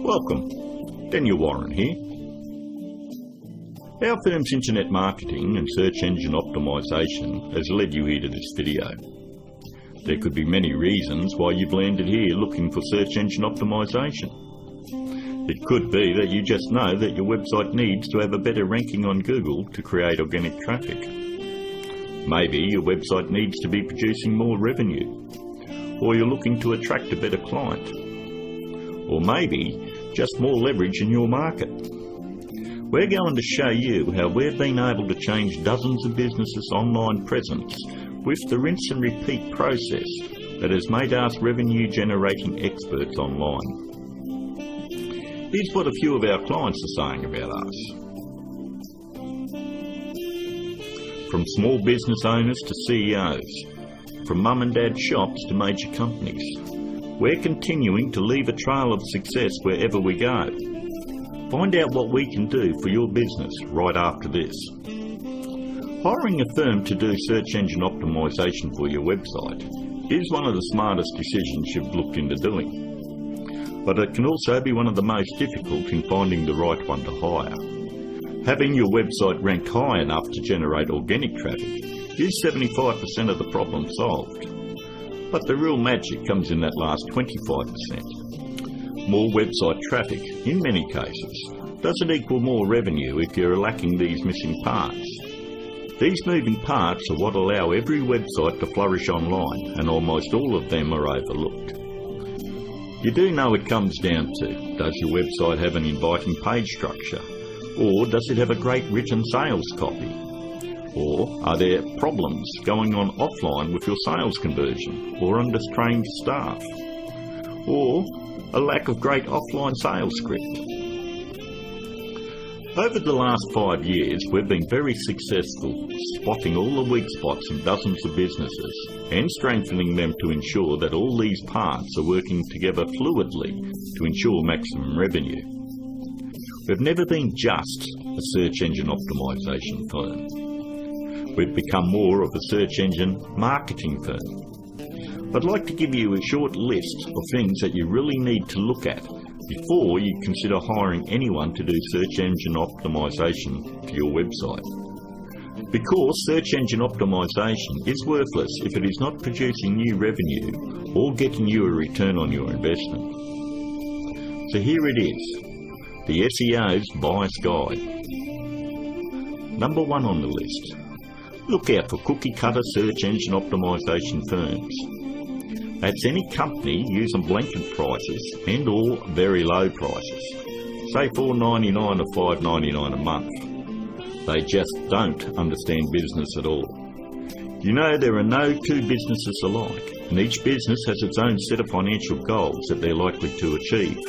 Welcome, Daniel Warren here. Our firm's internet marketing and search engine optimization has led you here to this video. There could be many reasons why you've landed here looking for search engine optimization. It could be that you just know that your website needs to have a better ranking on Google to create organic traffic. Maybe your website needs to be producing more revenue, or you're looking to attract a better client, or maybe just more leverage in your market. We're going to show you how we've been able to change dozens of businesses' online presence with the rinse and repeat process that has made us revenue generating experts online. Here's what a few of our clients are saying about us. From small business owners to CEOs, from mum and dad shops to major companies, we're continuing to leave a trail of success wherever we go. Find out what we can do for your business right after this. Hiring a firm to do search engine optimization for your website is one of the smartest decisions you've looked into doing. But it can also be one of the most difficult in finding the right one to hire. Having your website rank high enough to generate organic traffic is 75% of the problem solved. But the real magic comes in that last 25%. More website traffic, in many cases, doesn't equal more revenue if you're lacking these missing parts. These moving parts are what allow every website to flourish online, and almost all of them are overlooked. You do know it comes down to, does your website have an inviting page structure? Or does it have a great written sales copy? Or are there problems going on offline with your sales conversion, or undertrained staff, or a lack of great offline sales script? Over the last 5 years, we've been very successful spotting all the weak spots in dozens of businesses and strengthening them to ensure that all these parts are working together fluidly to ensure maximum revenue. We've never been just a search engine optimization firm. We've become more of a search engine marketing firm. I'd like to give you a short list of things that you really need to look at before you consider hiring anyone to do search engine optimization for your website. Because search engine optimization is worthless if it is not producing new revenue or getting you a return on your investment. So here it is, the SEO's Buyer's Guide. Number 1 on the list. Look out for cookie-cutter search engine optimization firms. That's any company using blanket prices and or very low prices, say $4.99 or $5.99 a month. They just don't understand business at all. You know, there are no two businesses alike, and each business has its own set of financial goals that they're likely to achieve.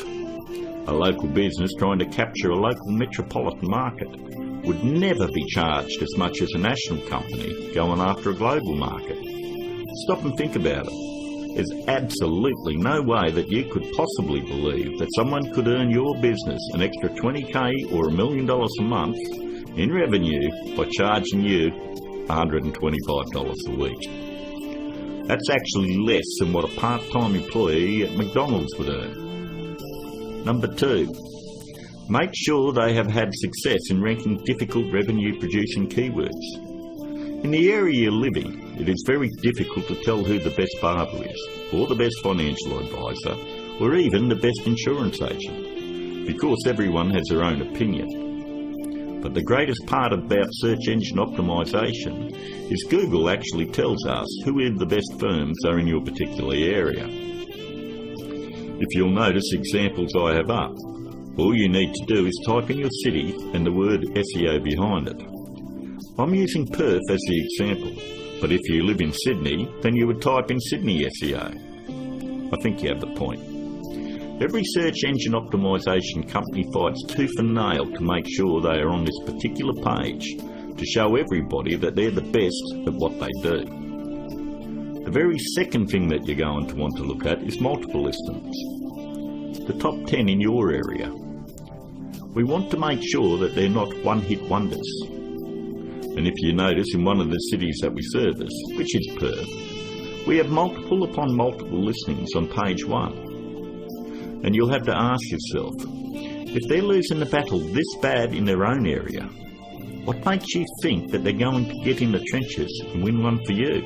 A local business trying to capture a local metropolitan market would never be charged as much as a national company going after a global market. Stop and think about it. There's absolutely no way that you could possibly believe that someone could earn your business an extra $20,000 or $1 million a month in revenue by charging you $125 a week. That's actually less than what a part-time employee at McDonald's would earn. Number 2. Make sure they have had success in ranking difficult revenue-producing keywords. In the area you're living, it is very difficult to tell who the best barber is, or the best financial advisor, or even the best insurance agent, because everyone has their own opinion. But the greatest part about search engine optimization is Google actually tells us who the best firms are in your particular area. If you'll notice examples I have up, all you need to do is type in your city and the word SEO behind it. I'm using Perth as the example, but if you live in Sydney, then you would type in Sydney SEO. I think you have the point. Every search engine optimization company fights tooth and nail to make sure they are on this particular page to show everybody that they're the best at what they do. The very second thing that you're going to want to look at is multiple listings. The top 10 in your area. We want to make sure that they're not one-hit wonders. And if you notice, in one of the cities that we service, which is Perth, we have multiple upon multiple listings on page 1. And you'll have to ask yourself, if they're losing the battle this bad in their own area, what makes you think that they're going to get in the trenches and win one for you?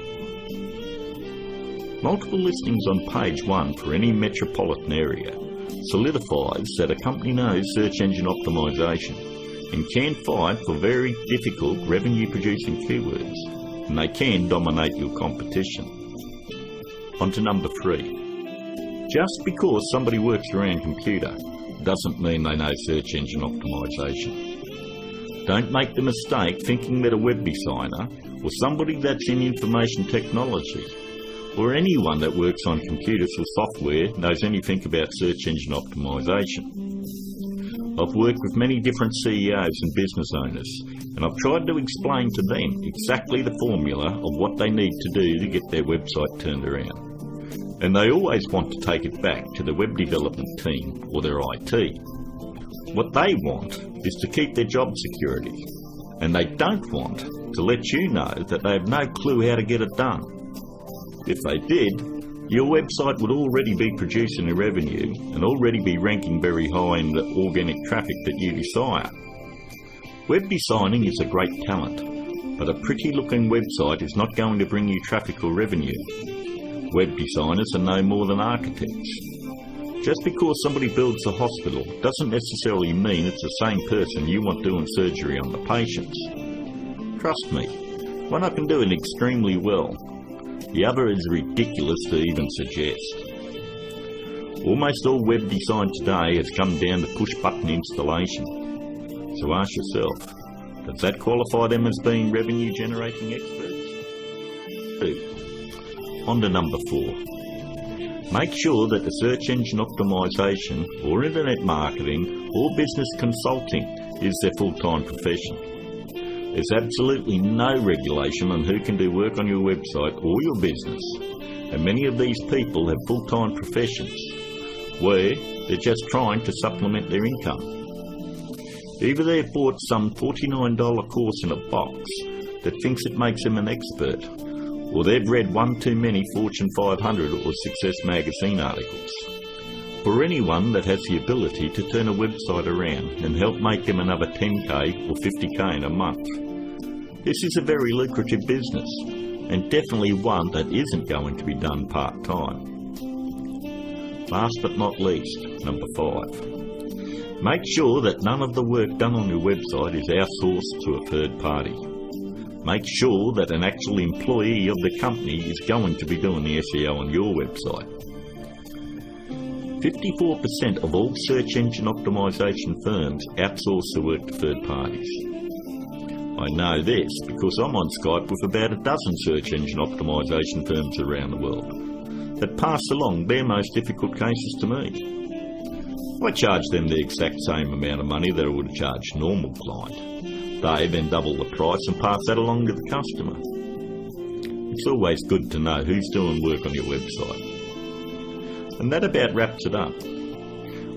Multiple listings on page 1 for any metropolitan area solidifies that a company knows search engine optimization and can fight for very difficult revenue-producing keywords, and they can dominate your competition. On to number 3. Just because somebody works around computer doesn't mean they know search engine optimization. Don't make the mistake thinking that a web designer or somebody that's in information technology or anyone that works on computers or software knows anything about search engine optimization. I've worked with many different CEOs and business owners, and I've tried to explain to them exactly the formula of what they need to do to get their website turned around. And they always want to take it back to the web development team or their IT. What they want is to keep their job security, and they don't want to let you know that they have no clue how to get it done. If they did, your website would already be producing a revenue and already be ranking very high in the organic traffic that you desire. Web designing is a great talent, but a pretty looking website is not going to bring you traffic or revenue. Web designers are no more than architects. Just because somebody builds a hospital doesn't necessarily mean it's the same person you want doing surgery on the patients. Trust me, one I can do it extremely well. The other is ridiculous to even suggest. Almost all web design today has come down to push-button installation. So ask yourself, does that qualify them as being revenue-generating experts? 2. On to number 4. Make sure that the search engine optimization or internet marketing or business consulting is their full-time profession. There's absolutely no regulation on who can do work on your website or your business, and many of these people have full-time professions where they're just trying to supplement their income. Either they've bought some $49 course in a box that thinks it makes them an expert, or they've read one too many Fortune 500 or Success magazine articles. For anyone that has the ability to turn a website around and help make them another 10k or 50k in a month, this is a very lucrative business, and definitely one that isn't going to be done part-time. Last but not least, number 5. Make sure that none of the work done on your website is outsourced to a third party. Make sure that an actual employee of the company is going to be doing the SEO on your website. 54% of all search engine optimization firms outsource the work to third parties. I know this because I'm on Skype with about a dozen search engine optimization firms around the world that pass along their most difficult cases to me. I charge them the exact same amount of money that I would charge a normal client. They then double the price and pass that along to the customer. It's always good to know who's doing work on your website. And that about wraps it up.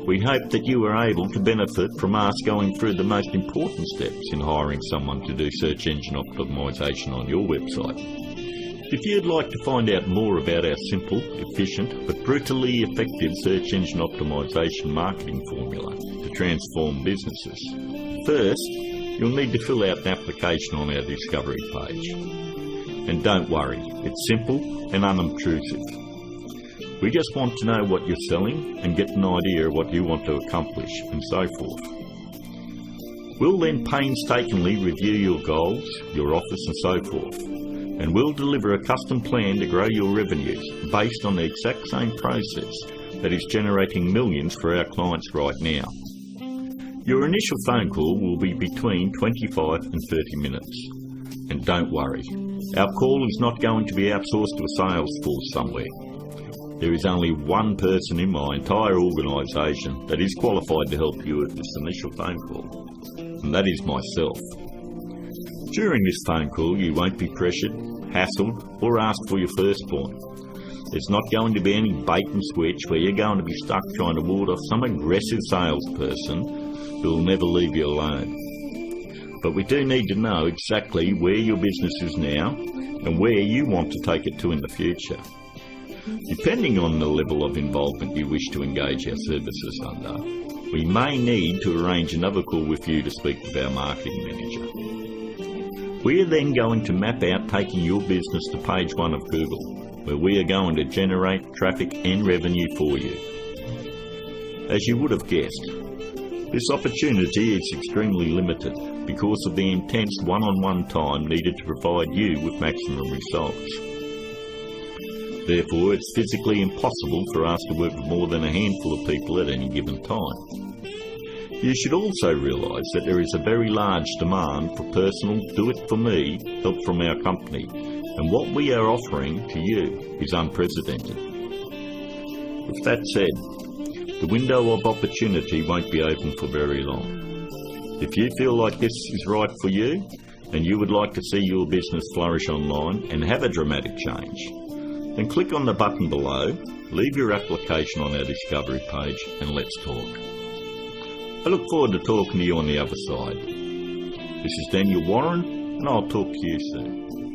We hope that you are able to benefit from us going through the most important steps in hiring someone to do search engine optimization on your website. If you'd like to find out more about our simple, efficient, but brutally effective search engine optimization marketing formula to transform businesses, first, you'll need to fill out an application on our discovery page. And don't worry, it's simple and unobtrusive. We just want to know what you're selling and get an idea of what you want to accomplish and so forth. We'll then painstakingly review your goals, your offers and so forth, and we'll deliver a custom plan to grow your revenues based on the exact same process that is generating millions for our clients right now. Your initial phone call will be between 25 and 30 minutes. And don't worry, our call is not going to be outsourced to a sales force somewhere. There is only one person in my entire organisation that is qualified to help you with this initial phone call, and that is myself. During this phone call, you won't be pressured, hassled, or asked for your firstborn. There's not going to be any bait and switch where you're going to be stuck trying to ward off some aggressive salesperson who will never leave you alone. But we do need to know exactly where your business is now and where you want to take it to in the future. Depending on the level of involvement you wish to engage our services under, we may need to arrange another call with you to speak with our marketing manager. We are then going to map out taking your business to page 1 of Google, where we are going to generate traffic and revenue for you. As you would have guessed, this opportunity is extremely limited because of the intense one-on-one time needed to provide you with maximum results. Therefore, it's physically impossible for us to work with more than a handful of people at any given time. You should also realise that there is a very large demand for personal do-it-for-me help from our company, and what we are offering to you is unprecedented. With that said, the window of opportunity won't be open for very long. If you feel like this is right for you, and you would like to see your business flourish online and have a dramatic change, then click on the button below, leave your application on our discovery page, and let's talk. I look forward to talking to you on the other side. This is Daniel Warren, and I'll talk to you soon.